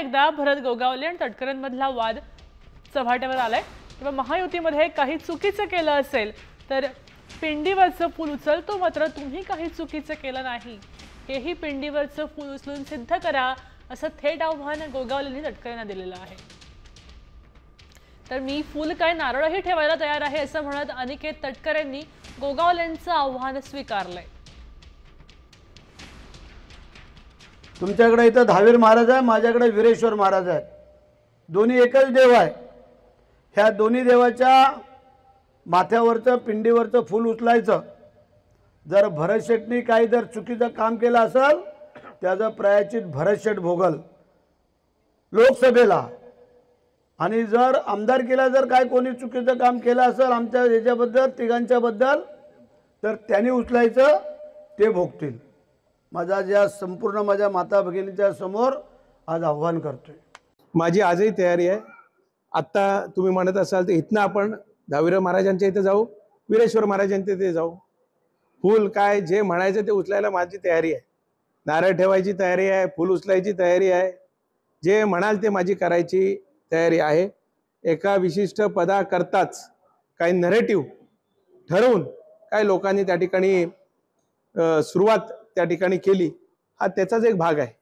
एकदा भरत गोगावले आणि तटकरेंमधला वाद चव्हाट्यावर आलाय। तेव्हा महायुतीमध्ये काही चुकीचं केलं असेल तर पिंडीवरचं फूल उचलतो, मात्र तुम्ही काही चुकीचं केलं नाही, हेही पिंडीवरचं फूल उचलून सिद्ध करा, असं थेट आव्हान गोगावलेंनी तटकरेंना दिलेलं आहे। तर मी फूल काय नारळही ठेवायला तयार आहे असं म्हणत अनिकेत तटकरेंनी गोगावलेंचं आव्हान स्वीकारलंय। तुमच्याकडे इथं दहावीर महाराज आहे, माझ्याकडे वीरेश्वर महाराज आहे, दोन्ही एकच देव आहे। ह्या दोन्ही देवाच्या माथ्यावरचं पिंडीवरचं फूल उचलायचं। जर भरत शेटनी काही जर चुकीचं काम केलं असेल त्याचं प्रायश्चित भरत शेट भोगल लोकसभेला। आणि जर आमदारकीला जर काय कोणी चुकीचं काम केलं असेल आमच्या याच्याबद्दल तिघांच्या बद्दल तर त्यांनी उचलायचं, ते भोगतील। माझा ज्या संपूर्ण माझ्या माता भगिनीच्या समोर आज आव्हान करतोय। माझी आजही तयारी आहे। आत्ता तुम्ही म्हणत असाल तर इथनं आपण दहावीर महाराजांच्या इथे जाऊ, वीरेश्वर महाराजांच्या इथे जाऊ, फूल काय जे म्हणायचं ते उचलायला माझी तयारी आहे। नारळ ठेवायची तयारी आहे, फूल उचलायची तयारी आहे, जे म्हणाल ते माझी करायची तयारी आहे। एका विशिष्ट पदाकरताच काही नरेटिव्ह ठरवून काही लोकांनी त्या ठिकाणी सुरुवात त्या ठिकाणी केली, हा त्याचाच एक भाग आहे।